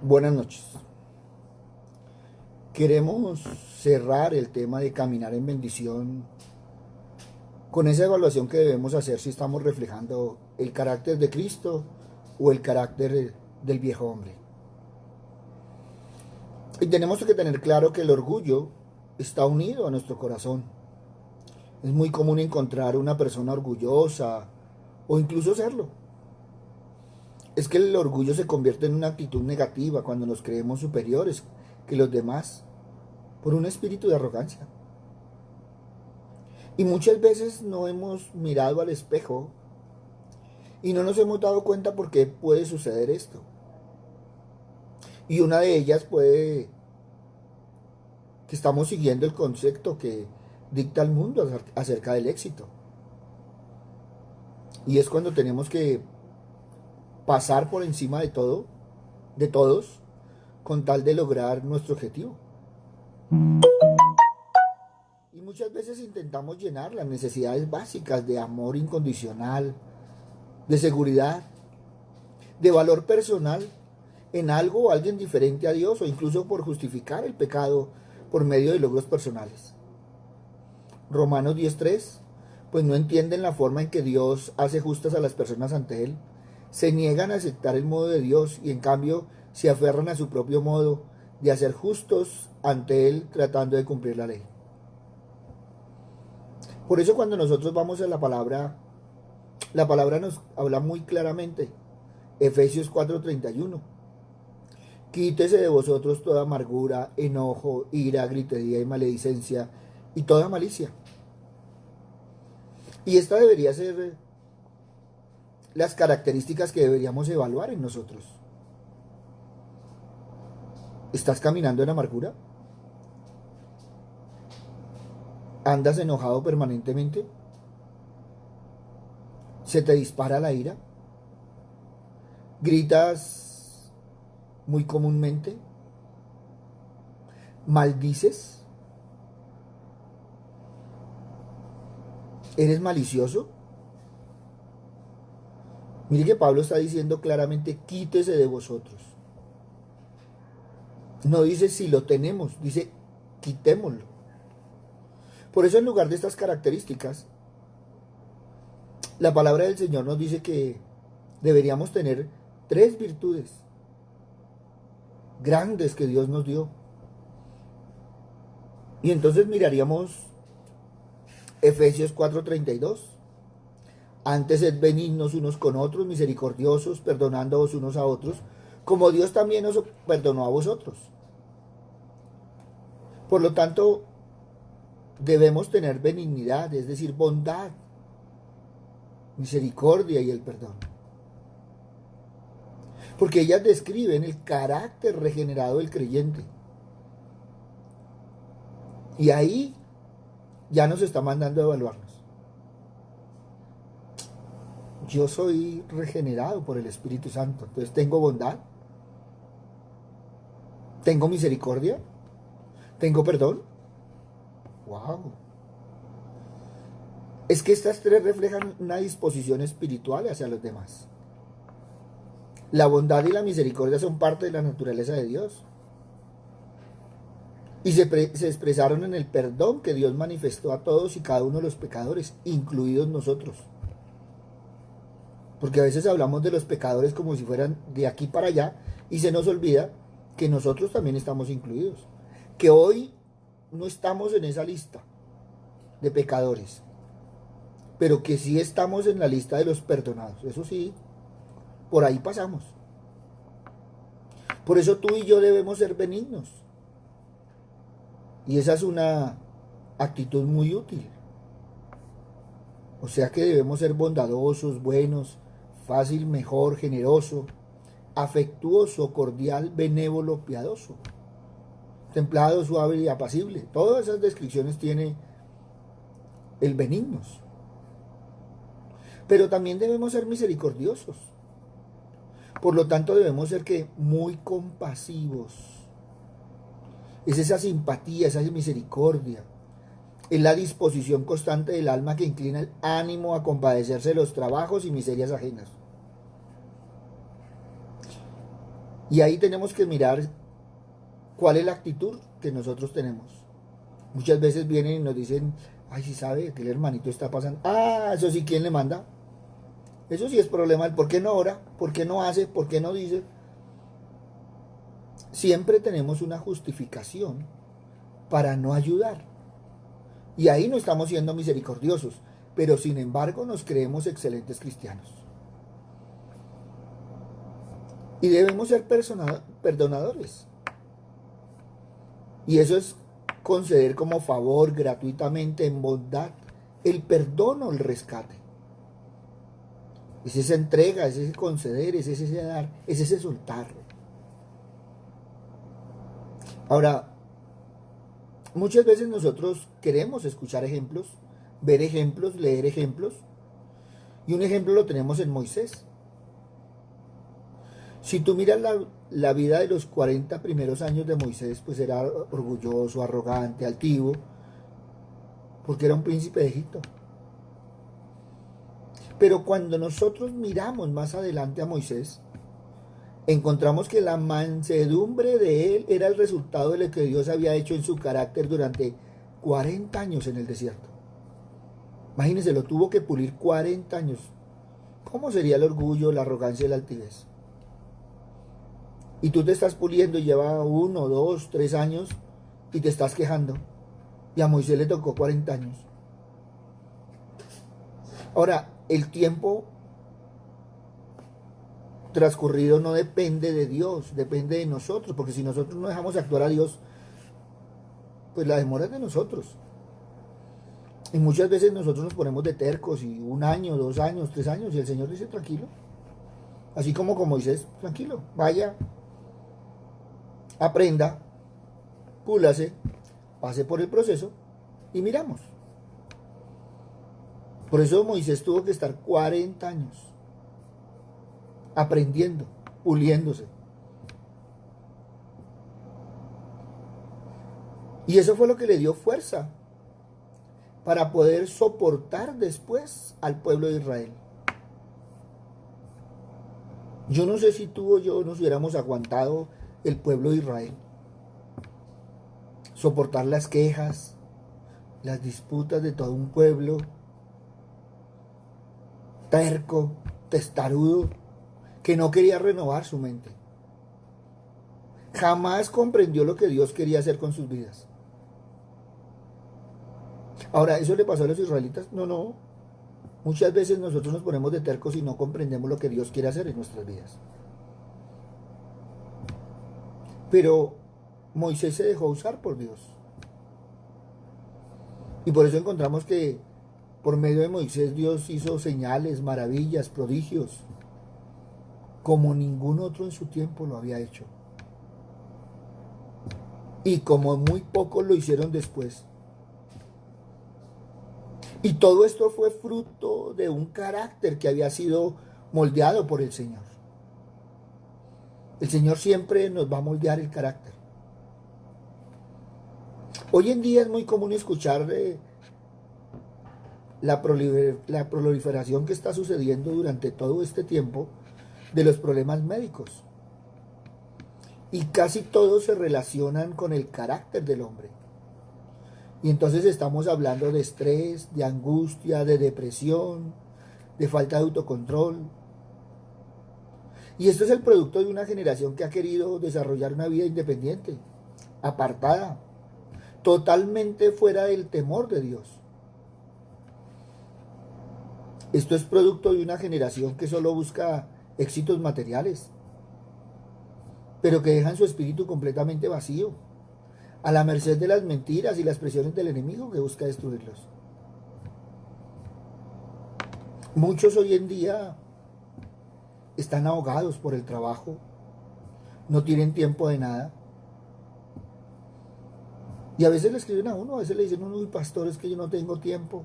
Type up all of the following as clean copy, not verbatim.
Buenas noches. Queremos cerrar el tema de caminar en bendición con esa evaluación que debemos hacer si estamos reflejando el carácter de Cristo o el carácter del viejo hombre. Y tenemos que tener claro que el orgullo está unido a nuestro corazón. Es muy común encontrar una persona orgullosa o incluso serlo. Es que el orgullo se convierte en una actitud negativa cuando nos creemos superiores que los demás por un espíritu de arrogancia. Y muchas veces no hemos mirado al espejo y no nos hemos dado cuenta por qué puede suceder esto. Y una de ellas puede que estamos siguiendo el concepto que dicta el mundo acerca del éxito. Y es cuando tenemos que pasar por encima de todo, de todos, con tal de lograr nuestro objetivo. Y muchas veces intentamos llenar las necesidades básicas de amor incondicional, de seguridad, de valor personal en algo o alguien diferente a Dios, o incluso por justificar el pecado por medio de logros personales. Romanos 10:3, pues no entienden la forma en que Dios hace justas a las personas ante Él. Se niegan a aceptar el modo de Dios y en cambio se aferran a su propio modo de hacer justos ante Él tratando de cumplir la ley. Por eso cuando nosotros vamos a la palabra nos habla muy claramente. Efesios 4:31. Quítese de vosotros toda amargura, enojo, ira, gritería y maledicencia y toda malicia. Y esta debería ser las características que deberíamos evaluar en nosotros. ¿Estás caminando en amargura? ¿Andas enojado permanentemente? ¿Se te dispara la ira? ¿Gritas muy comúnmente? ¿Maldices? ¿Eres malicioso? Mire que Pablo está diciendo claramente, quítese de vosotros. No dice si lo tenemos, dice quitémoslo. Por eso en lugar de estas características, la palabra del Señor nos dice que deberíamos tener tres virtudes grandes que Dios nos dio. Y entonces miraríamos Efesios 4:32. Antes sed benignos unos con otros, misericordiosos, perdonándoos unos a otros, como Dios también os perdonó a vosotros. Por lo tanto, debemos tener benignidad, es decir, bondad, misericordia y el perdón. Porque ellas describen el carácter regenerado del creyente. Y ahí ya nos está mandando a evaluarnos. Yo soy regenerado por el Espíritu Santo, entonces tengo bondad, tengo misericordia, tengo perdón. ¡Wow! Es que estas tres reflejan una disposición espiritual hacia los demás. La bondad y la misericordia son parte de la naturaleza de Dios. Y se expresaron en el perdón que Dios manifestó a todos y cada uno de los pecadores, incluidos nosotros. Porque a veces hablamos de los pecadores como si fueran de aquí para allá y se nos olvida que nosotros también estamos incluidos. Que hoy no estamos en esa lista de pecadores, pero que sí estamos en la lista de los perdonados. Eso sí, por ahí pasamos. Por eso tú y yo debemos ser benignos. Y esa es una actitud muy útil. O sea que debemos ser bondadosos, buenos, fácil, mejor, generoso, afectuoso, cordial, benévolo, piadoso, templado, suave y apacible. Todas esas descripciones tiene el benignos. Pero también debemos ser misericordiosos. Por lo tanto debemos ser que muy compasivos. Es esa simpatía, esa misericordia. Es la disposición constante del alma que inclina el ánimo a compadecerse de los trabajos y miserias ajenas. Y ahí tenemos que mirar cuál es la actitud que nosotros tenemos. Muchas veces vienen y nos dicen, ay, si sabe que el hermanito está pasando. Ah, eso sí, ¿quién le manda? Eso sí es problema. ¿Por qué no ora? ¿Por qué no hace? ¿Por qué no dice? Siempre tenemos una justificación para no ayudar. Y ahí no estamos siendo misericordiosos, pero sin embargo nos creemos excelentes cristianos. Y debemos ser perdonadores. Y eso es conceder como favor gratuitamente en bondad el perdón o el rescate. Es esa entrega, es ese conceder, es ese dar, es ese soltar. Ahora, muchas veces nosotros queremos escuchar ejemplos, ver ejemplos, leer ejemplos, y un ejemplo lo tenemos en Moisés. Si tú miras la vida de los 40 primeros años de Moisés, pues era orgulloso, arrogante, altivo, porque era un príncipe de Egipto. Pero cuando nosotros miramos más adelante a Moisés, encontramos que la mansedumbre de él era el resultado de lo que Dios había hecho en su carácter durante 40 años en el desierto. Imagínense, lo tuvo que pulir 40 años. ¿Cómo sería el orgullo, la arrogancia y la altivez? Y tú te estás puliendo y lleva 1, 2, 3 años y te estás quejando. Y a Moisés le tocó 40 años. Ahora, el tiempo transcurrido no depende de Dios, depende de nosotros, porque si nosotros no dejamos actuar a Dios, pues la demora es de nosotros. Y muchas veces nosotros nos ponemos de tercos y 1 año, 2 años, 3 años, y el Señor dice tranquilo. Así como con Moisés, tranquilo, vaya, aprenda, púlase, pase por el proceso y miramos. Por eso Moisés tuvo que estar 40 años aprendiendo, puliéndose. Y eso fue lo que le dio fuerza para poder soportar después al pueblo de Israel. Yo no sé si tú o yo nos hubiéramos aguantado el pueblo de Israel. Soportar las quejas, las disputas de todo un pueblo, terco, testarudo, que no quería renovar su mente. Jamás comprendió lo que Dios quería hacer con sus vidas. Ahora, ¿eso le pasó a los israelitas? No, no. Muchas veces nosotros nos ponemos de tercos y no comprendemos lo que Dios quiere hacer en nuestras vidas. Pero Moisés se dejó usar por Dios. Y por eso encontramos que por medio de Moisés Dios hizo señales, maravillas, prodigios, como ningún otro en su tiempo lo había hecho. Y como muy pocos lo hicieron después. Y todo esto fue fruto de un carácter que había sido moldeado por el Señor. El Señor siempre nos va a moldear el carácter. Hoy en día es muy común escuchar la proliferación que está sucediendo durante todo este tiempo de los problemas médicos. Y casi todos se relacionan con el carácter del hombre. Y entonces estamos hablando de estrés, de angustia, de depresión, de falta de autocontrol. Y esto es el producto de una generación que ha querido desarrollar una vida independiente, apartada, totalmente fuera del temor de Dios. Esto es producto de una generación que solo busca éxitos materiales, pero que dejan su espíritu completamente vacío, a la merced de las mentiras y las presiones del enemigo que busca destruirlos. Muchos hoy en día están ahogados por el trabajo, no tienen tiempo de nada. Y a veces le escriben a uno, a veces le dicen, uy, pastor, es que yo no tengo tiempo.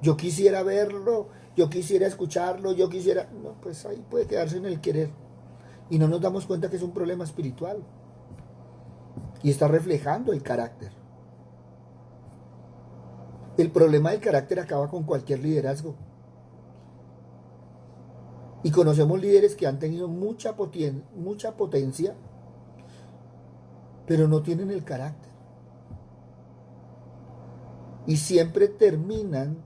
Yo quisiera verlo, yo quisiera escucharlo, yo quisiera... No, pues ahí puede quedarse en el querer. Y no nos damos cuenta que es un problema espiritual. Y está reflejando el carácter. El problema del carácter acaba con cualquier liderazgo. Y conocemos líderes que han tenido mucha potencia, pero no tienen el carácter. Y siempre terminan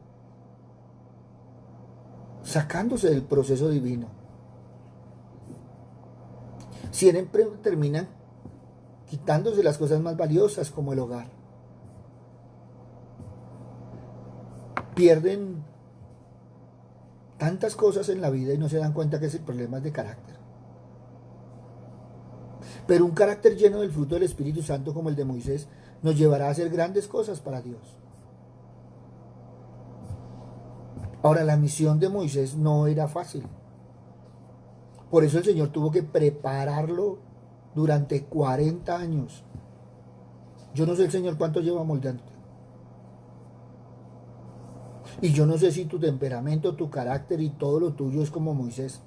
sacándose del proceso divino. Siempre terminan quitándose las cosas más valiosas como el hogar. Pierden tantas cosas en la vida y no se dan cuenta que es el problema es de carácter. Pero un carácter lleno del fruto del Espíritu Santo como el de Moisés nos llevará a hacer grandes cosas para Dios. Ahora, la misión de Moisés no era fácil. Por eso el Señor tuvo que prepararlo durante 40 años. Yo no sé el Señor cuánto lleva moldeándote. Y yo no sé si tu temperamento, tu carácter y todo lo tuyo es como Moisés.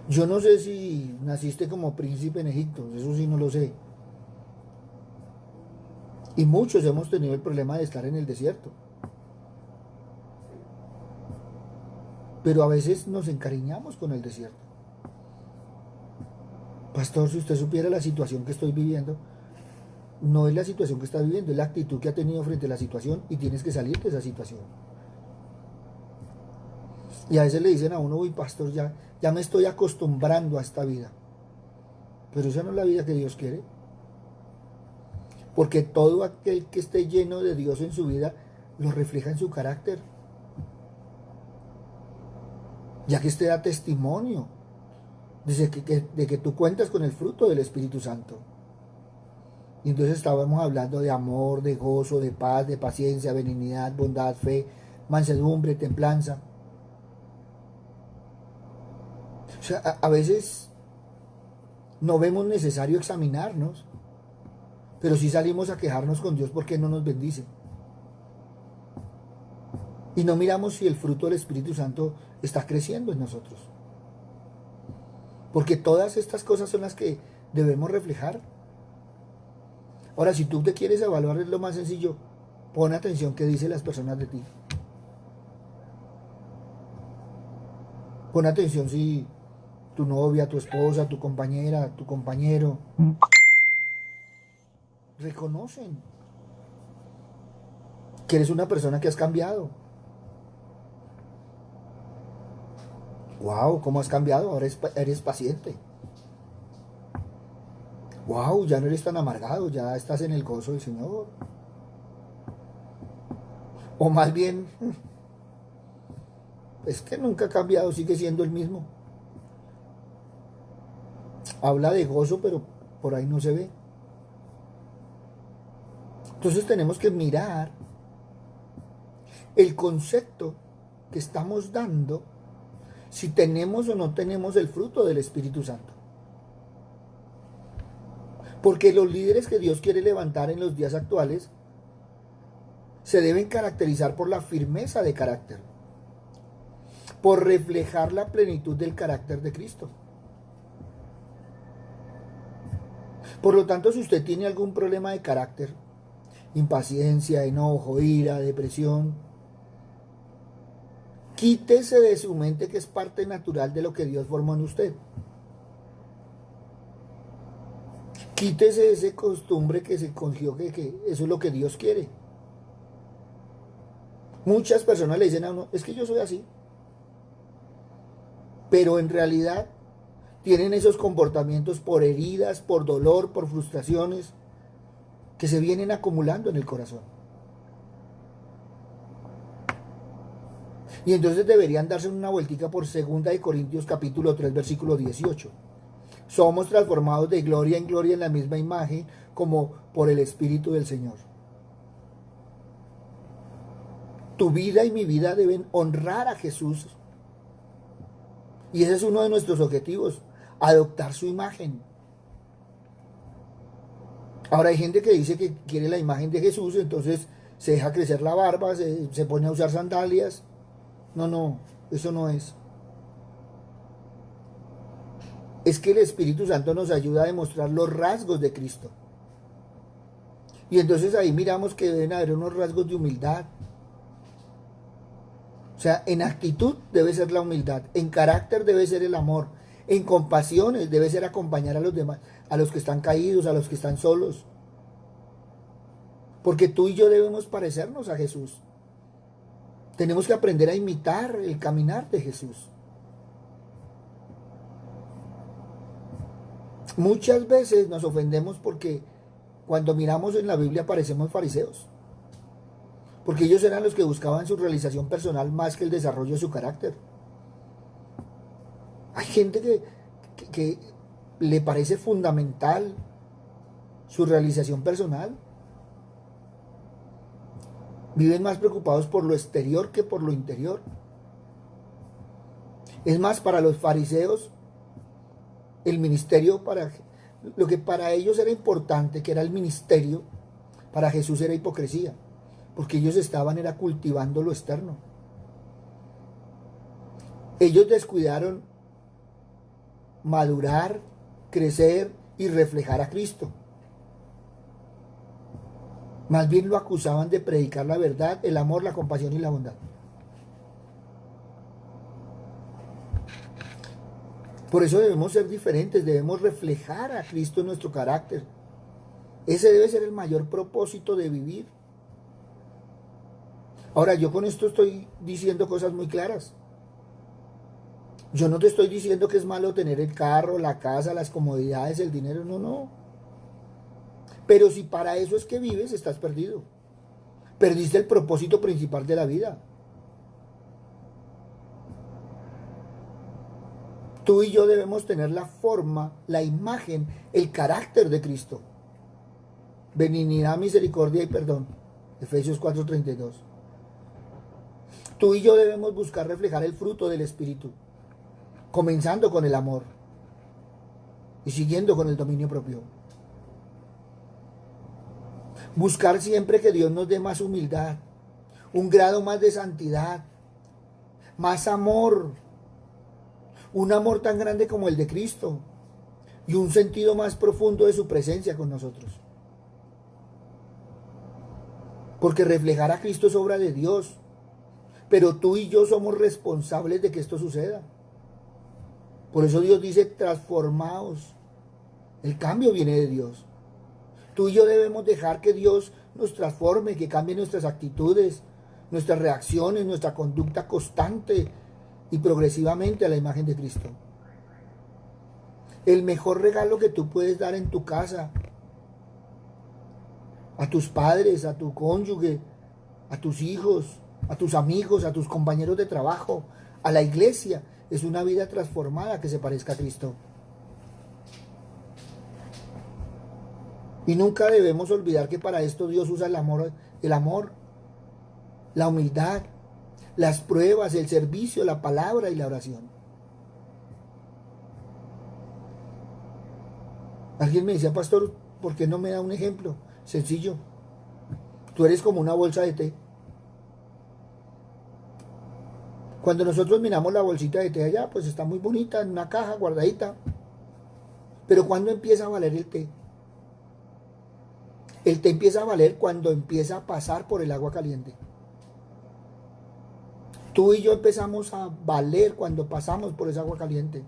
Yo no sé si naciste como príncipe en Egipto, eso sí no lo sé. Y muchos hemos tenido el problema de estar en el desierto. Pero a veces nos encariñamos con el desierto. Pastor, si usted supiera la situación que estoy viviendo, no es la situación que está viviendo, es la actitud que ha tenido frente a la situación y tienes que salir de esa situación. Y a veces le dicen a uno, uy, pastor, ya me estoy acostumbrando a esta vida. Pero esa no es la vida que Dios quiere. Porque todo aquel que esté lleno de Dios en su vida, lo refleja en su carácter. Ya que este da testimonio de que tú cuentas con el fruto del Espíritu Santo. Y entonces estábamos hablando de amor, de gozo, de paz, de paciencia, benignidad, bondad, fe, mansedumbre, templanza. O sea, a veces no vemos necesario examinarnos, pero sí salimos a quejarnos con Dios porque no nos bendice. Y no miramos si el fruto del Espíritu Santo está creciendo en nosotros. Porque todas estas cosas son las que debemos reflejar. Ahora, si tú te quieres evaluar, es lo más sencillo. Pon atención qué dicen las personas de ti. Pon atención si tu novia, tu esposa, tu compañera, tu compañero reconocen que eres una persona que has cambiado. Wow, ¿cómo has cambiado? Ahora eres paciente. Wow, ya no eres tan amargado, ya estás en el gozo del Señor. O más bien, es que nunca ha cambiado, sigue siendo el mismo. Habla de gozo, pero por ahí no se ve. Entonces tenemos que mirar el concepto que estamos dando, si tenemos o no tenemos el fruto del Espíritu Santo. Porque los líderes que Dios quiere levantar en los días actuales se deben caracterizar por la firmeza de carácter, por reflejar la plenitud del carácter de Cristo. Por lo tanto, si usted tiene algún problema de carácter, impaciencia, enojo, ira, depresión, quítese de su mente que es parte natural de lo que Dios formó en usted. Quítese esa costumbre que se cogió que eso es lo que Dios quiere. Muchas personas le dicen a uno, es que yo soy así. Pero en realidad tienen esos comportamientos por heridas, por dolor, por frustraciones que se vienen acumulando en el corazón. Y entonces deberían darse una vueltica por 2 Corintios capítulo 3, versículo 18. Somos transformados de gloria en gloria en la misma imagen como por el Espíritu del Señor. Tu vida y mi vida deben honrar a Jesús. Y ese es uno de nuestros objetivos, adoptar su imagen. Ahora hay gente que dice que quiere la imagen de Jesús, entonces se deja crecer la barba, se pone a usar sandalias. No, eso no es. Es que el Espíritu Santo nos ayuda a demostrar los rasgos de Cristo. Y entonces ahí miramos que deben haber unos rasgos de humildad. sea, en actitud debe ser la humildad, en carácter debe ser el amor, en compasiones debe ser acompañar a los demás, a los que están caídos, a los que están solos. Porque tú y yo debemos parecernos a Jesús. Tenemos que aprender a imitar el caminar de Jesús. Muchas veces nos ofendemos porque cuando miramos en la Biblia parecemos fariseos. Porque ellos eran los que buscaban su realización personal más que el desarrollo de su carácter. Hay gente que le parece fundamental su realización personal. Viven más preocupados por lo exterior que por lo interior. Es más, para los fariseos, el ministerio, lo que para ellos era importante, que era el ministerio, para Jesús era hipocresía, porque ellos era cultivando lo externo. Ellos descuidaron madurar, crecer y reflejar a Cristo. Más bien lo acusaban de predicar la verdad, el amor, la compasión y la bondad. Por eso debemos ser diferentes, debemos reflejar a Cristo en nuestro carácter. Ese debe ser el mayor propósito de vivir. Ahora, yo con esto estoy diciendo cosas muy claras. Yo no te estoy diciendo que es malo tener el carro, la casa, las comodidades, el dinero, no. Pero si para eso es que vives, estás perdido. Perdiste el propósito principal de la vida. Tú y yo debemos tener la forma, la imagen, el carácter de Cristo. Benignidad, misericordia y perdón. Efesios 4:32. Tú y yo debemos buscar reflejar el fruto del Espíritu, comenzando con el amor y siguiendo con el dominio propio. Buscar siempre que Dios nos dé más humildad, un grado más de santidad, más amor, un amor tan grande como el de Cristo y un sentido más profundo de su presencia con nosotros. Porque reflejar a Cristo es obra de Dios, pero tú y yo somos responsables de que esto suceda. Por eso Dios dice, transformaos. El cambio viene de Dios. Tú y yo debemos dejar que Dios nos transforme, que cambie nuestras actitudes, nuestras reacciones, nuestra conducta constante y progresivamente a la imagen de Cristo. El mejor regalo que tú puedes dar en tu casa, a tus padres, a tu cónyuge, a tus hijos, a tus amigos, a tus compañeros de trabajo, a la iglesia, es una vida transformada que se parezca a Cristo. Y nunca debemos olvidar que para esto Dios usa el amor, la humildad, las pruebas, el servicio, la palabra y la oración. Alguien me decía, pastor, ¿por qué no me da un ejemplo? Sencillo. Tú eres como una bolsa de té. Cuando nosotros miramos la bolsita de té allá, pues está muy bonita, en una caja guardadita. Pero ¿cuándo empieza a valer el té? El té empieza a valer cuando empieza a pasar por el agua caliente. Tú y yo empezamos a valer cuando pasamos por esa agua caliente.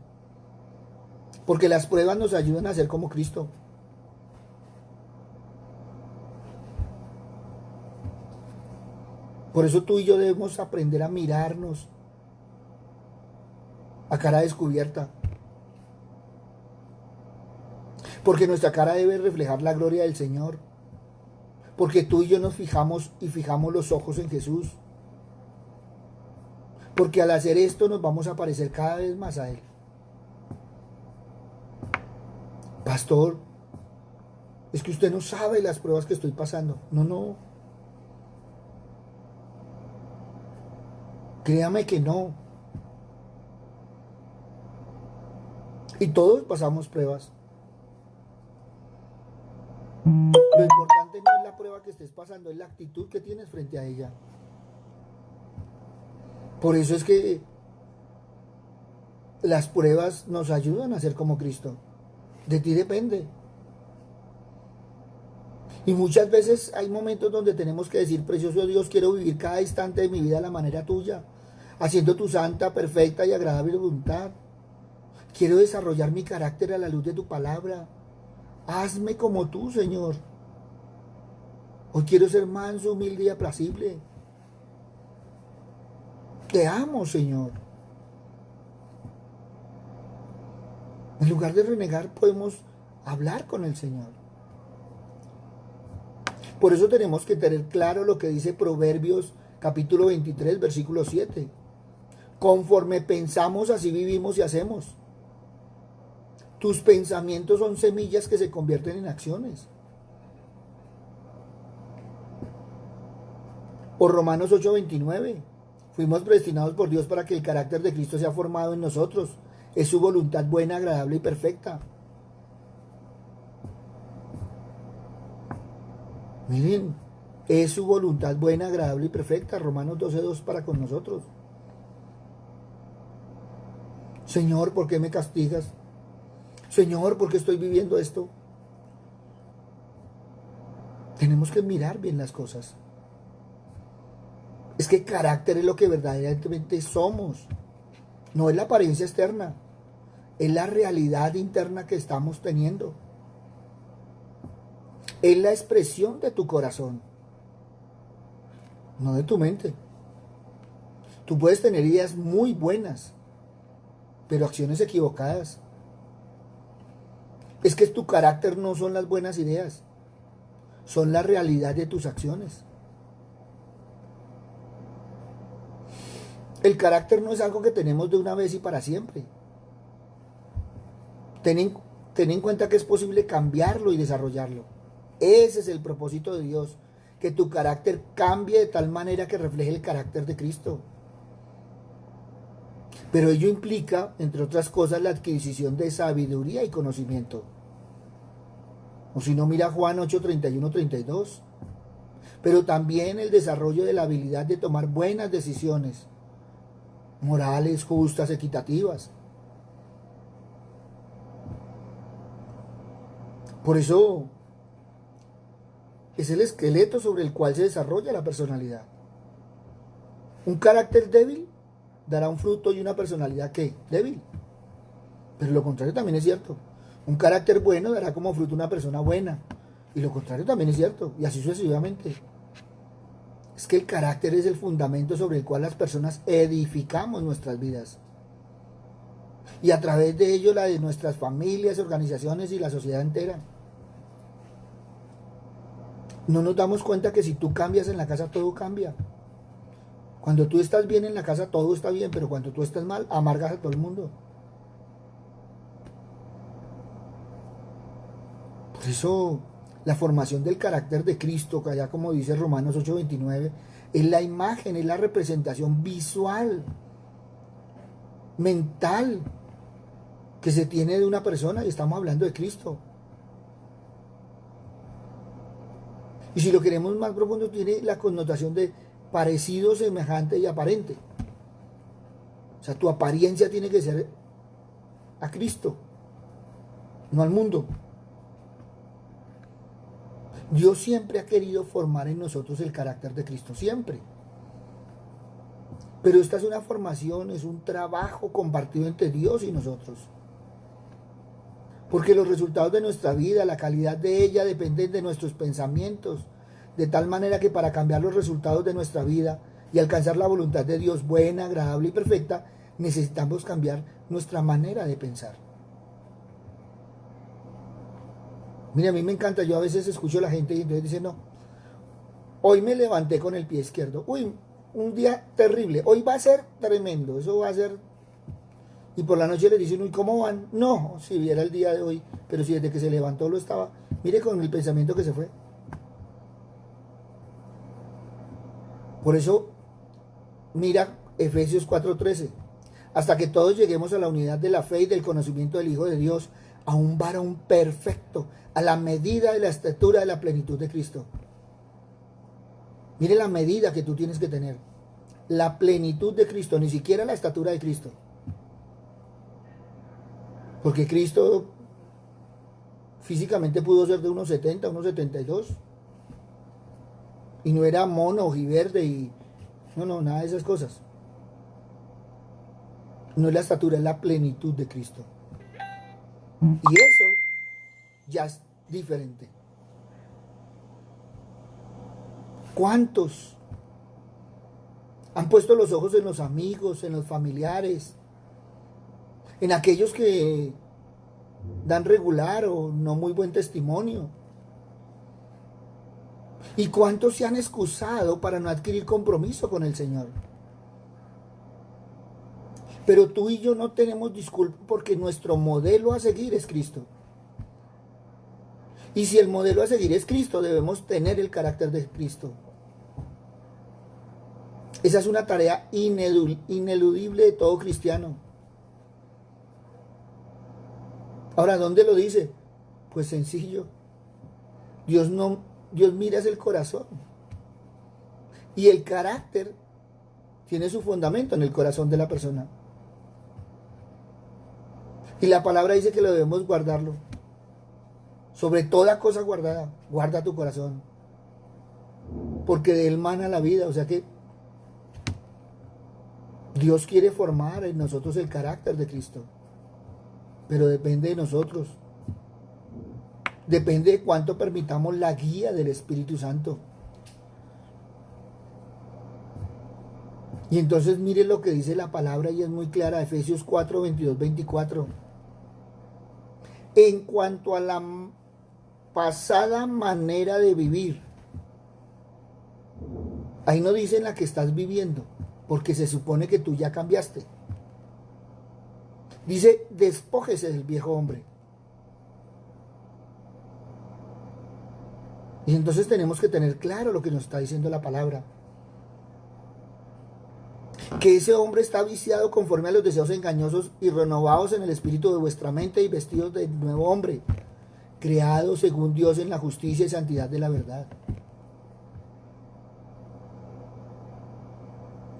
Porque las pruebas nos ayudan a ser como Cristo. Por eso tú y yo debemos aprender a mirarnos a cara descubierta. Porque nuestra cara debe reflejar la gloria del Señor. Porque tú y yo nos fijamos los ojos en Jesús. Porque al hacer esto nos vamos a parecer cada vez más a Él. Pastor, es que usted no sabe las pruebas que estoy pasando. No. Créame que no. Y todos pasamos pruebas. Lo importante no es la prueba que estés pasando, es la actitud que tienes frente a ella. Por eso es que las pruebas nos ayudan a ser como Cristo. De ti depende. Y muchas veces hay momentos donde tenemos que decir, precioso Dios, quiero vivir cada instante de mi vida a la manera tuya, haciendo tu santa, perfecta y agradable voluntad. Quiero desarrollar mi carácter a la luz de tu palabra. Hazme como tú, Señor. Hoy quiero ser manso, humilde y apacible. Te amo, Señor. En lugar de renegar, podemos hablar con el Señor. Por eso tenemos que tener claro lo que dice Proverbios capítulo 23, versículo 7. Conforme pensamos, así vivimos y hacemos. Tus pensamientos son semillas que se convierten en acciones. O Romanos 8:29. Fuimos predestinados por Dios para que el carácter de Cristo sea formado en nosotros. Es su voluntad buena, agradable y perfecta. Miren, es su voluntad buena, agradable y perfecta. Romanos 12:2 para con nosotros. Señor, ¿por qué me castigas? Señor, ¿por qué estoy viviendo esto? Tenemos que mirar bien las cosas. Es que carácter es lo que verdaderamente somos. No es la apariencia externa. Es la realidad interna que estamos teniendo. Es la expresión de tu corazón, no de tu mente. Tú puedes tener ideas muy buenas, pero acciones equivocadas. Es que tu carácter no son las buenas ideas, son la realidad de tus acciones. El carácter no es algo que tenemos de una vez y para siempre. Ten en cuenta que es posible cambiarlo y desarrollarlo. Ese es el propósito de Dios, que tu carácter cambie de tal manera que refleje el carácter de Cristo. Pero ello implica, entre otras cosas, la adquisición de sabiduría y conocimiento. O si no, mira Juan 8:31-32. Pero también el desarrollo de la habilidad de tomar buenas decisiones, morales, justas, equitativas. Por eso es el esqueleto sobre el cual se desarrolla la personalidad. Un carácter débil dará un fruto y una personalidad ¿qué? Débil. Pero lo contrario también es cierto. Un carácter bueno dará como fruto una persona buena. Y lo contrario también es cierto. Y así sucesivamente. Es que el carácter es el fundamento sobre el cual las personas edificamos nuestras vidas. Y a través de ello la de nuestras familias, organizaciones y la sociedad entera. No nos damos cuenta que si tú cambias en la casa, todo cambia. Cuando tú estás bien en la casa, todo está bien, pero cuando tú estás mal, amargas a todo el mundo. Por eso, la formación del carácter de Cristo, que allá como dice Romanos 8:29, es la imagen, es la representación visual, mental, que se tiene de una persona, y estamos hablando de Cristo. Y si lo queremos más profundo, tiene la connotación de parecido, semejante y aparente. O sea, tu apariencia tiene que ser a Cristo, no al mundo. Dios siempre ha querido formar en nosotros el carácter de Cristo, siempre. Pero esta es una formación, es un trabajo compartido entre Dios y nosotros. Porque los resultados de nuestra vida, la calidad de ella, dependen de nuestros pensamientos, de tal manera que para cambiar los resultados de nuestra vida y alcanzar la voluntad de Dios buena, agradable y perfecta, necesitamos cambiar nuestra manera de pensar. Mira, a mí me encanta, yo a veces escucho a la gente y entonces dice, no, hoy me levanté con el pie izquierdo, uy, un día terrible, hoy va a ser tremendo, eso va a ser... Y por la noche le dicen, uy, ¿cómo van? No, si viera el día de hoy, pero si desde que se levantó lo estaba, mire con el pensamiento que se fue. Por eso, mira Efesios 4:13, hasta que todos lleguemos a la unidad de la fe y del conocimiento del Hijo de Dios, a un varón perfecto, a la medida de la estatura de la plenitud de Cristo. Mire la medida que tú tienes que tener, la plenitud de Cristo, ni siquiera la estatura de Cristo. Porque Cristo físicamente pudo ser de unos 70, unos 72. Y no era mono, ojiverde y... No, nada de esas cosas. No es la estatura, es la plenitud de Cristo. Y eso ya es diferente. ¿Cuántos han puesto los ojos en los amigos, en los familiares, en aquellos que dan regular o no muy buen testimonio? ¿Y cuántos se han excusado para no adquirir compromiso con el Señor? Pero tú y yo no tenemos disculpa porque nuestro modelo a seguir es Cristo. Y si el modelo a seguir es Cristo, debemos tener el carácter de Cristo. Esa es una tarea ineludible de todo cristiano. Ahora, ¿dónde lo dice? Pues sencillo. Dios mira el corazón. Y el carácter tiene su fundamento en el corazón de la persona. Y la palabra dice que lo debemos guardarlo. Sobre toda cosa guardada, guarda tu corazón. Porque de él mana la vida. O sea que Dios quiere formar en nosotros el carácter de Cristo. Pero depende de nosotros. Depende de cuánto permitamos la guía del Espíritu Santo. Y entonces mire lo que dice la palabra y es muy clara. Efesios 4, 22, 24. En cuanto a la pasada manera de vivir. Ahí no dice en la que estás viviendo, porque se supone que tú ya cambiaste. Dice, despójese del viejo hombre. Y entonces tenemos que tener claro lo que nos está diciendo la palabra. Que ese hombre está viciado conforme a los deseos engañosos y renovados en el espíritu de vuestra mente y vestidos del nuevo hombre, creado según Dios en la justicia y santidad de la verdad.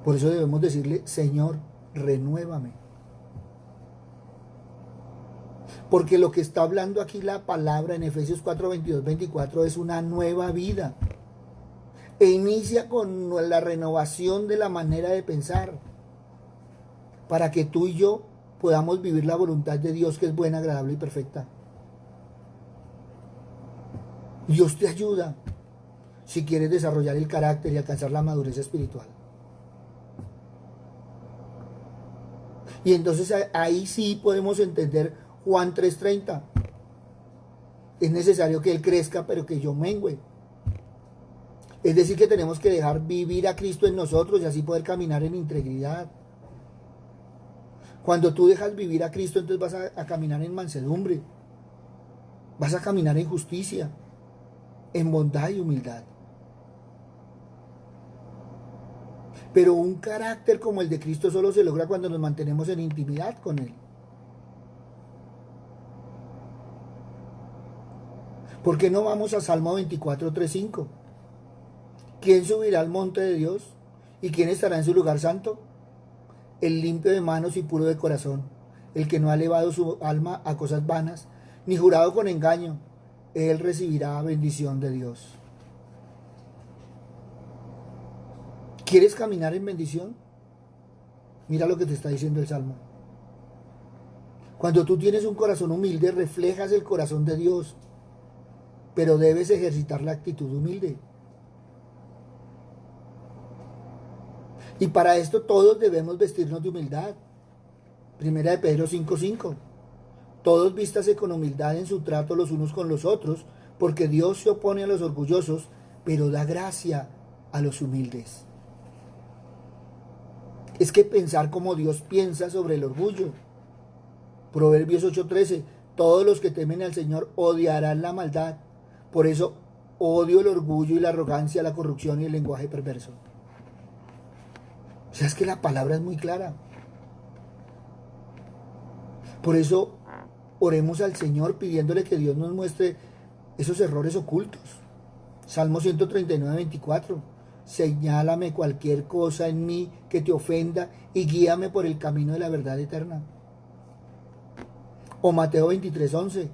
Por eso debemos decirle, Señor, renuévame. Porque lo que está hablando aquí la palabra en Efesios 4, 22, 24 es una nueva vida. E inicia con la renovación de la manera de pensar. Para que tú y yo podamos vivir la voluntad de Dios que es buena, agradable y perfecta. Dios te ayuda si quieres desarrollar el carácter y alcanzar la madurez espiritual. Y entonces ahí sí podemos entender Juan 3:30. Es necesario que Él crezca, pero que yo mengüe. Es decir, que tenemos que dejar vivir a Cristo en nosotros y así poder caminar en integridad. Cuando tú dejas vivir a Cristo, entonces vas a caminar en mansedumbre. Vas a caminar en justicia, en bondad y humildad. Pero un carácter como el de Cristo solo se logra cuando nos mantenemos en intimidad con Él. ¿Por qué no vamos a Salmo 24, 3, 5? ¿Quién subirá al monte de Dios? ¿Y quién estará en su lugar santo? El limpio de manos y puro de corazón, el que no ha elevado su alma a cosas vanas, ni jurado con engaño, él recibirá bendición de Dios. ¿Quieres caminar en bendición? Mira lo que te está diciendo el Salmo. Cuando tú tienes un corazón humilde, reflejas el corazón de Dios, pero debes ejercitar la actitud humilde. Y para esto todos debemos vestirnos de humildad. Primera de Pedro 5:5. Todos vístase con humildad en su trato los unos con los otros, porque Dios se opone a los orgullosos, pero da gracia a los humildes. Es que pensar como Dios piensa sobre el orgullo. Proverbios 8:13. Todos los que temen al Señor odiarán la maldad. Por eso odio el orgullo y la arrogancia, la corrupción y el lenguaje perverso. O sea, es que la palabra es muy clara. Por eso oremos al Señor pidiéndole que Dios nos muestre esos errores ocultos. Salmo 139, 24. Señálame cualquier cosa en mí que te ofenda y guíame por el camino de la verdad eterna. O Mateo 23, 11.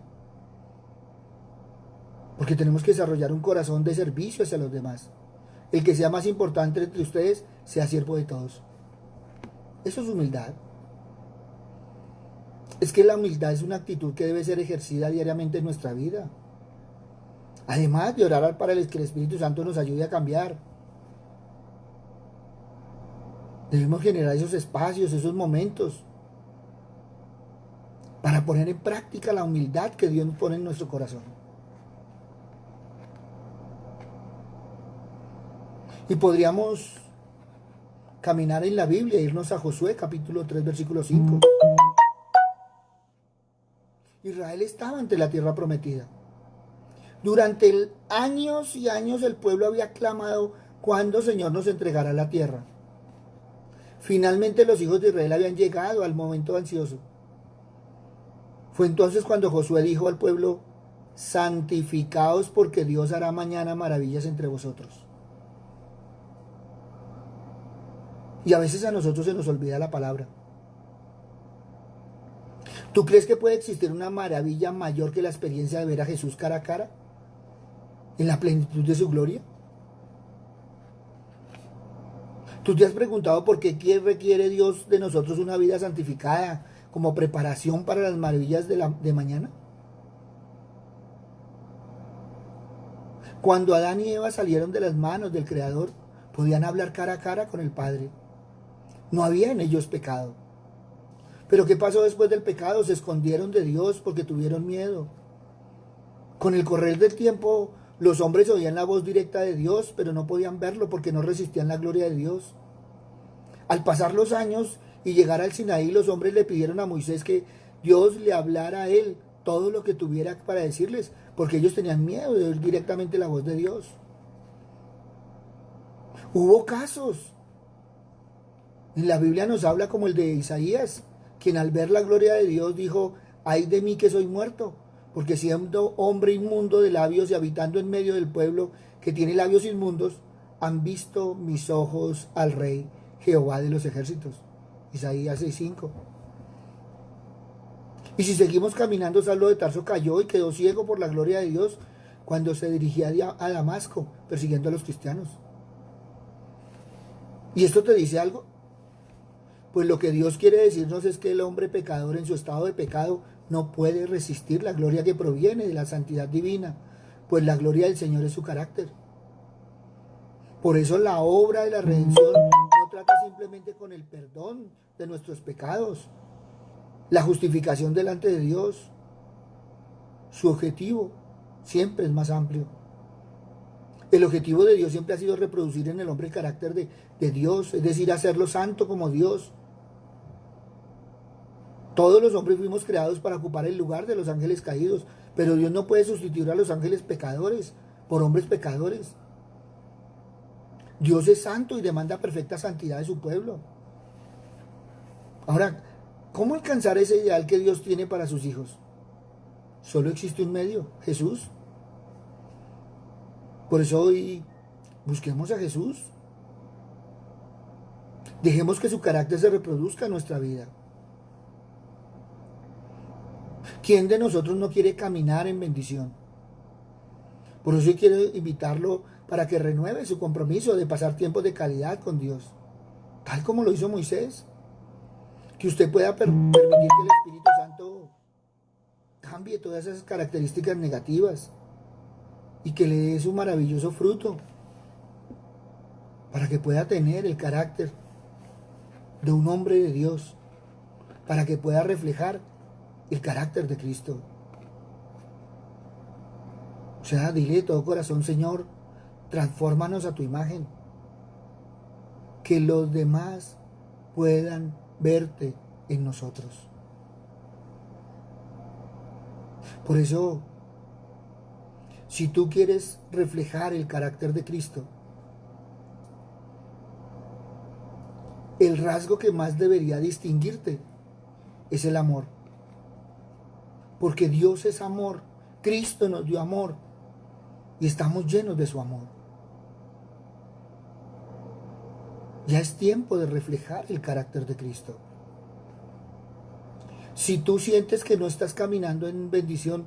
Porque tenemos que desarrollar un corazón de servicio hacia los demás. El que sea más importante entre ustedes sea siervo de todos. Eso es humildad. Es que la humildad es una actitud que debe ser ejercida diariamente en nuestra vida. Además de orar para que el Espíritu Santo nos ayude a cambiar. Debemos generar esos espacios, esos momentos, para poner en práctica la humildad que Dios pone en nuestro corazón. Y podríamos caminar en la Biblia, irnos a Josué capítulo 3, versículo 5. Israel estaba ante la tierra prometida. Durante años y años el pueblo había clamado: ¿cuándo, Señor, nos entregará la tierra? Finalmente los hijos de Israel habían llegado al momento ansioso. Fue entonces cuando Josué dijo al pueblo: santificaos, porque Dios hará mañana maravillas entre vosotros. Y a veces a nosotros se nos olvida la palabra. ¿Tú crees que puede existir una maravilla mayor que la experiencia de ver a Jesús cara a cara, en la plenitud de su gloria? ¿Tú te has preguntado por qué requiere Dios de nosotros una vida santificada como preparación para las maravillas de mañana? Cuando Adán y Eva salieron de las manos del Creador, podían hablar cara a cara con el Padre. No había en ellos pecado. Pero ¿qué pasó después del pecado? Se escondieron de Dios porque tuvieron miedo. Con el correr del tiempo, los hombres oían la voz directa de Dios, pero no podían verlo porque no resistían la gloria de Dios. Al pasar los años y llegar al Sinaí, los hombres le pidieron a Moisés que Dios le hablara a él todo lo que tuviera para decirles, porque ellos tenían miedo de oír directamente la voz de Dios. Hubo casos. En la Biblia nos habla como el de Isaías, quien al ver la gloria de Dios dijo: ay de mí que soy muerto, porque siendo hombre inmundo de labios y habitando en medio del pueblo que tiene labios inmundos, han visto mis ojos al Rey, Jehová de los ejércitos. Isaías 6:5. Y si seguimos caminando, Saulo de Tarso cayó y quedó ciego por la gloria de Dios cuando se dirigía a Damasco persiguiendo a los cristianos. ¿Y esto te dice algo? Pues lo que Dios quiere decirnos es que el hombre pecador en su estado de pecado no puede resistir la gloria que proviene de la santidad divina, pues la gloria del Señor es su carácter. Por eso la obra de la redención no trata simplemente con el perdón de nuestros pecados, la justificación delante de Dios. Su objetivo siempre es más amplio. El objetivo de Dios siempre ha sido reproducir en el hombre el carácter de Dios, es decir, hacerlo santo como Dios. Todos los hombres fuimos creados para ocupar el lugar de los ángeles caídos, pero Dios no puede sustituir a los ángeles pecadores por hombres pecadores. Dios es santo y demanda perfecta santidad de su pueblo. Ahora, ¿cómo alcanzar ese ideal que Dios tiene para sus hijos? Solo existe un medio: Jesús. Por eso hoy busquemos a Jesús. Dejemos que su carácter se reproduzca en nuestra vida. ¿Quién de nosotros no quiere caminar en bendición? Por eso quiero invitarlo para que renueve su compromiso de pasar tiempos de calidad con Dios, tal como lo hizo Moisés. Que usted pueda permitir que el Espíritu Santo cambie todas esas características negativas y que le dé su maravilloso fruto para que pueda tener el carácter de un hombre de Dios, para que pueda reflejar el carácter de Cristo. O sea, dile de todo corazón: Señor, transfórmanos a tu imagen, que los demás puedan verte en nosotros. Por eso, si tú quieres reflejar el carácter de Cristo, el rasgo que más debería distinguirte es el amor. Porque Dios es amor, Cristo nos dio amor y estamos llenos de su amor. Ya es tiempo de reflejar el carácter de Cristo. Si tú sientes que no estás caminando en bendición,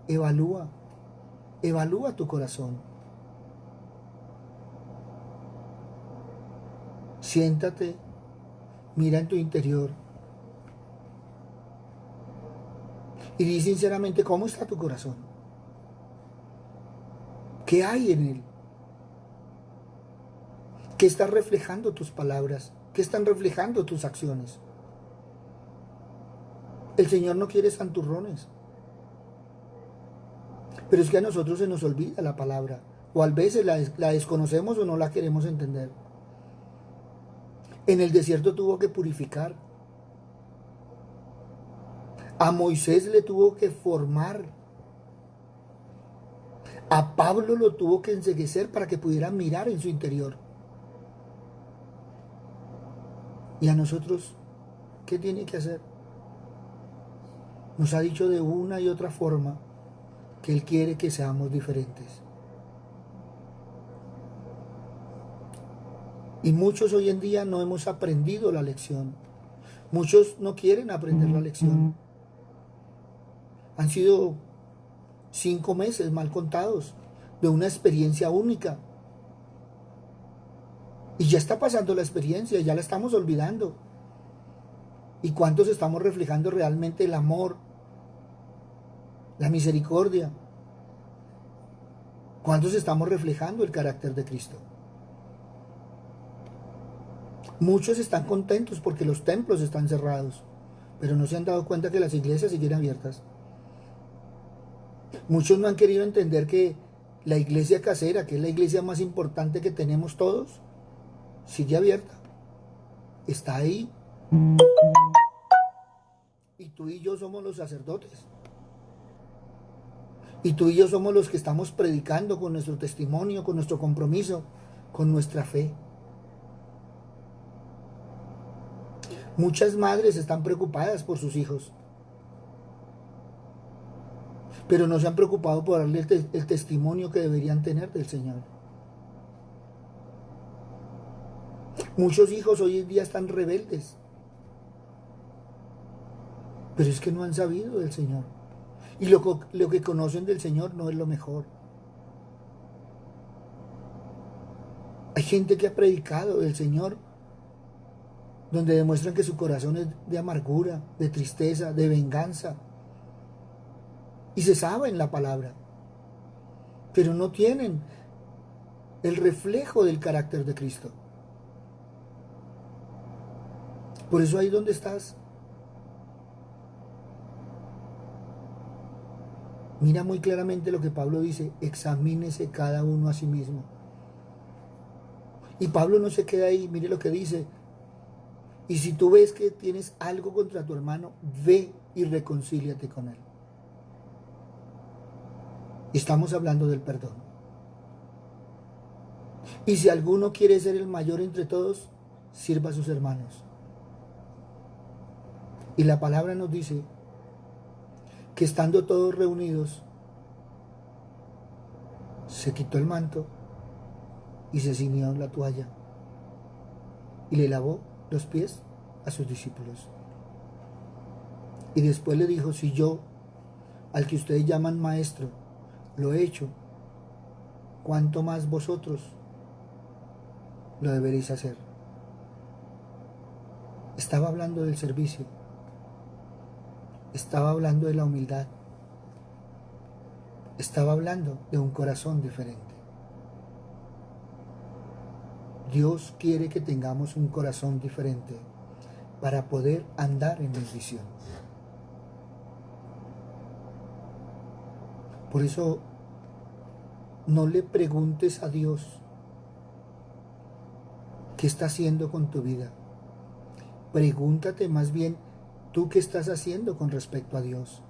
evalúa tu corazón. Siéntate, mira en tu interior Y di sinceramente, ¿cómo está tu corazón? ¿Qué hay en él? ¿Qué están reflejando tus palabras? ¿Qué están reflejando tus acciones? El Señor no quiere santurrones. Pero es que a nosotros se nos olvida la palabra. O a veces la desconocemos o no la queremos entender. En el desierto tuvo que purificar. A Moisés le tuvo que formar. A Pablo lo tuvo que enceguecer para que pudiera mirar en su interior. ¿Y a nosotros qué tiene que hacer? Nos ha dicho de una y otra forma que Él quiere que seamos diferentes. Y muchos hoy en día no hemos aprendido la lección. Muchos no quieren aprender la lección. Han sido 5 meses mal contados de una experiencia única. Y ya está pasando la experiencia, ya la estamos olvidando. ¿Y cuántos estamos reflejando realmente el amor, la misericordia? ¿Cuántos estamos reflejando el carácter de Cristo? Muchos están contentos porque los templos están cerrados, pero no se han dado cuenta que las iglesias siguen abiertas. Muchos no han querido entender que la iglesia casera, que es la iglesia más importante que tenemos todos, sigue abierta. Está ahí. Y tú y yo somos los sacerdotes. Y tú y yo somos los que estamos predicando con nuestro testimonio, con nuestro compromiso, con nuestra fe. Muchas madres están preocupadas por sus hijos, pero no se han preocupado por darle el testimonio que deberían tener del Señor. Muchos hijos hoy en día están rebeldes, pero es que no han sabido del Señor. Y lo que conocen del Señor no es lo mejor. Hay gente que ha predicado del Señor donde demuestran que su corazón es de amargura, de tristeza, de venganza. Y se sabe en la palabra, pero no tienen el reflejo del carácter de Cristo. Por eso ahí donde estás, mira muy claramente lo que Pablo dice: examínese cada uno a sí mismo. Y Pablo no se queda ahí, mire lo que dice: y si tú ves que tienes algo contra tu hermano, ve y reconcíliate con él. Estamos hablando del perdón. Y si alguno quiere ser el mayor entre todos, sirva a sus hermanos. Y la palabra nos dice que estando todos reunidos, se quitó el manto y se ciñó la toalla y le lavó los pies a sus discípulos. Y después le dijo: si yo, al que ustedes llaman maestro, lo he hecho, ¿cuánto más vosotros lo deberéis hacer? Estaba hablando del servicio. Estaba hablando de la humildad. Estaba hablando de un corazón diferente. Dios quiere que tengamos un corazón diferente para poder andar en bendición. Por eso, no le preguntes a Dios qué está haciendo con tu vida. Pregúntate más bien, ¿tú qué estás haciendo con respecto a Dios?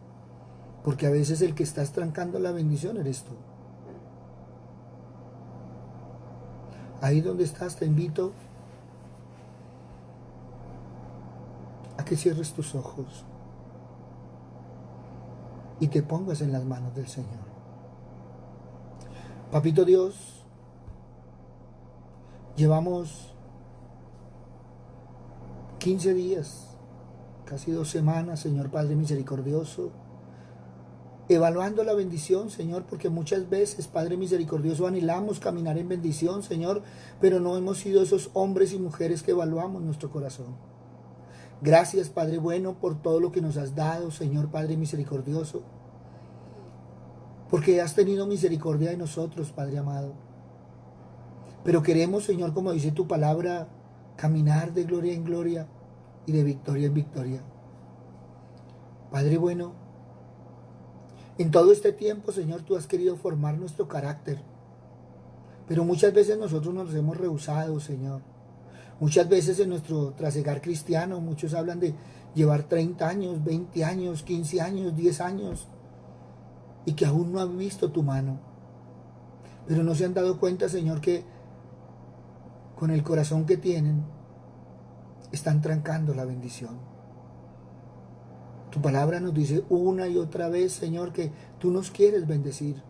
Porque a veces el que está trancando la bendición eres tú. Ahí donde estás, te invito a que cierres tus ojos y te pongas en las manos del Señor. Papito Dios, llevamos 15 días, casi 2 semanas, Señor Padre misericordioso, evaluando la bendición, Señor, porque muchas veces, Padre misericordioso, anhelamos caminar en bendición, Señor, pero no hemos sido esos hombres y mujeres que evaluamos nuestro corazón. Gracias, Padre bueno, por todo lo que nos has dado, Señor Padre misericordioso, porque has tenido misericordia de nosotros, Padre amado. Pero queremos, Señor, como dice tu palabra, caminar de gloria en gloria y de victoria en victoria. Padre bueno, en todo este tiempo, Señor, tú has querido formar nuestro carácter, pero muchas veces nosotros nos hemos rehusado, Señor. Muchas veces en nuestro trasegar cristiano, muchos hablan de llevar 30 años, 20 años, 15 años, 10 años, y que aún no han visto tu mano. Pero no se han dado cuenta, Señor, que con el corazón que tienen, están trancando la bendición. Tu palabra nos dice una y otra vez, Señor, que tú nos quieres bendecir.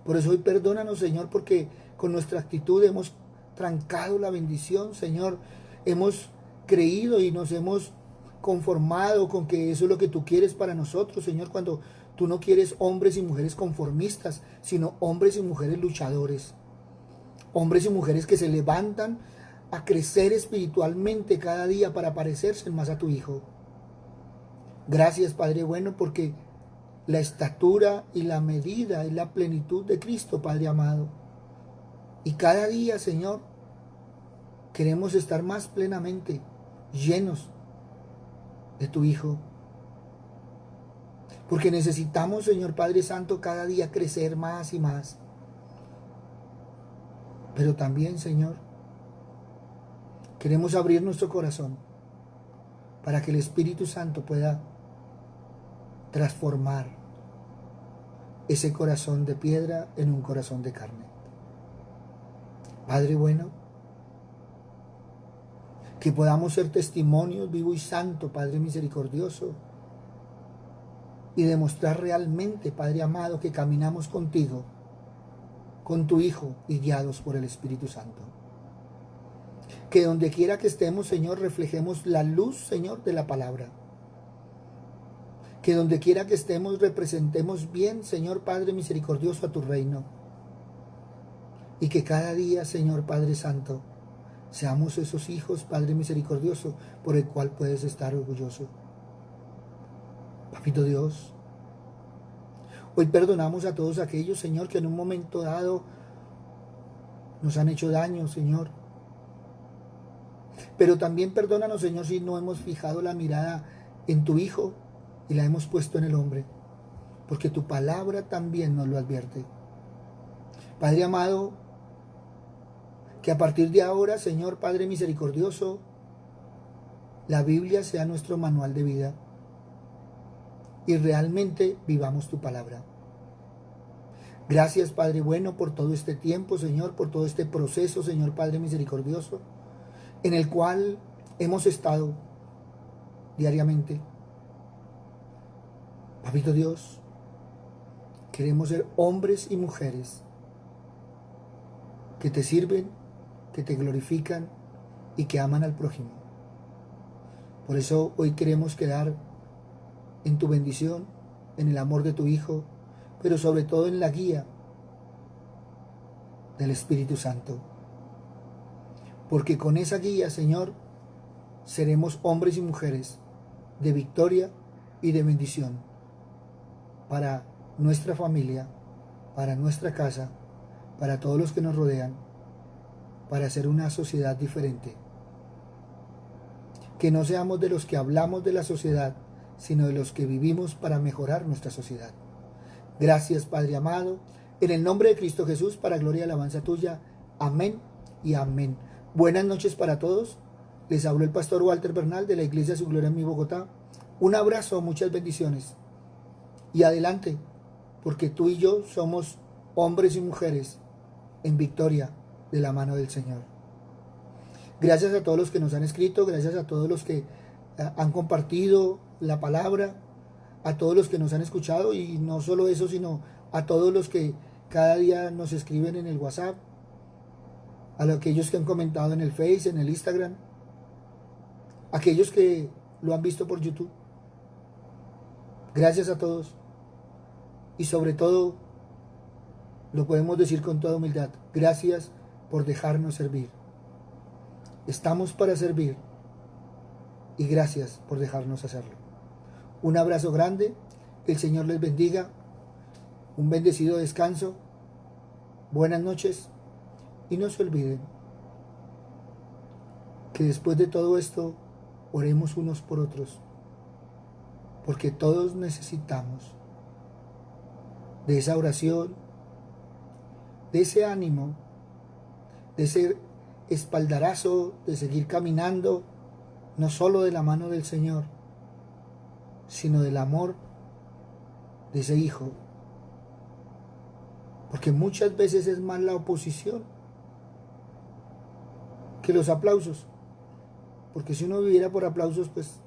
Por eso hoy perdónanos, Señor, porque con nuestra actitud hemos trancado la bendición, Señor. Hemos creído y nos hemos conformado con que eso es lo que tú quieres para nosotros, Señor, cuando tú no quieres hombres y mujeres conformistas, sino hombres y mujeres luchadores. Hombres y mujeres que se levantan a crecer espiritualmente cada día para parecerse más a tu Hijo. Gracias, Padre bueno, porque la estatura y la medida es la plenitud de Cristo, Padre amado. Y cada día, Señor, queremos estar más plenamente llenos de tu Hijo. Porque necesitamos, Señor Padre Santo, cada día crecer más y más. Pero también, Señor, queremos abrir nuestro corazón para que el Espíritu Santo pueda transformar ese corazón de piedra en un corazón de carne. Padre bueno, que podamos ser testimonios vivo y santo, Padre misericordioso, y demostrar realmente, Padre amado, que caminamos contigo, con tu Hijo y guiados por el Espíritu Santo. Que donde quiera que estemos, Señor, reflejemos la luz, Señor, de la palabra. Que donde quiera que estemos representemos bien, Señor Padre misericordioso, a tu reino. Y que cada día, Señor Padre Santo, seamos esos hijos, Padre misericordioso, por el cual puedes estar orgulloso. Papito Dios, hoy perdonamos a todos aquellos, Señor, que en un momento dado nos han hecho daño, Señor. Pero también perdónanos, Señor, si no hemos fijado la mirada en tu Hijo y la hemos puesto en el hombre, porque tu palabra también nos lo advierte. Padre amado, que a partir de ahora, Señor Padre misericordioso, la Biblia sea nuestro manual de vida y realmente vivamos tu palabra. Gracias, Padre bueno, por todo este tiempo, Señor, por todo este proceso, Señor Padre misericordioso, en el cual hemos estado diariamente. Papito Dios, queremos ser hombres y mujeres que te sirven, que te glorifican y que aman al prójimo. Por eso hoy queremos quedar en tu bendición, en el amor de tu Hijo, pero sobre todo en la guía del Espíritu Santo. Porque con esa guía, Señor, seremos hombres y mujeres de victoria y de bendición para nuestra familia, para nuestra casa, para todos los que nos rodean, para hacer una sociedad diferente. Que no seamos de los que hablamos de la sociedad, sino de los que vivimos para mejorar nuestra sociedad. Gracias, Padre amado, en el nombre de Cristo Jesús, para gloria y alabanza tuya. Amén y amén. Buenas noches para todos. Les habló el pastor Walter Bernal de la Iglesia Su Gloria en mi Bogotá. Un abrazo, muchas bendiciones. Y adelante, porque tú y yo somos hombres y mujeres en victoria de la mano del Señor. Gracias a todos los que nos han escrito, gracias a todos los que han compartido la palabra, a todos los que nos han escuchado, y no solo eso, sino a todos los que cada día nos escriben en el WhatsApp, a aquellos que han comentado en el Face, en el Instagram, a aquellos que lo han visto por YouTube. Gracias a todos. Y sobre todo, lo podemos decir con toda humildad, gracias por dejarnos servir. Estamos para servir y gracias por dejarnos hacerlo. Un abrazo grande, el Señor les bendiga, un bendecido descanso, buenas noches y no se olviden que después de todo esto oremos unos por otros, porque todos necesitamos de esa oración, de ese ánimo, de ese espaldarazo, de seguir caminando, no solo de la mano del Señor, sino del amor de ese Hijo. Porque muchas veces es más la oposición que los aplausos. Porque si uno viviera por aplausos, pues,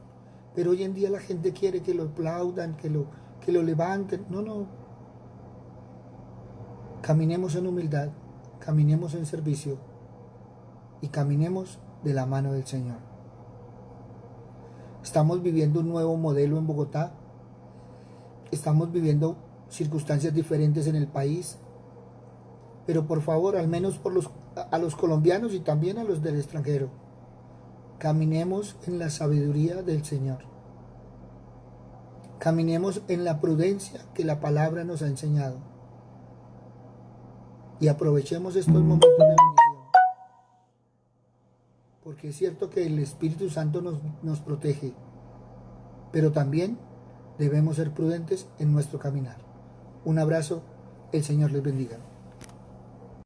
pero hoy en día la gente quiere que lo aplaudan, que lo levanten. No. Caminemos en humildad, caminemos en servicio y caminemos de la mano del Señor. Estamos viviendo un nuevo modelo en Bogotá. Estamos viviendo circunstancias diferentes en el país. Pero por favor, al menos a los colombianos y también a los del extranjero, caminemos en la sabiduría del Señor. Caminemos en la prudencia que la palabra nos ha enseñado. Y aprovechemos estos momentos de bendición. Porque es cierto que el Espíritu Santo nos protege, pero también debemos ser prudentes en nuestro caminar. Un abrazo, el Señor les bendiga.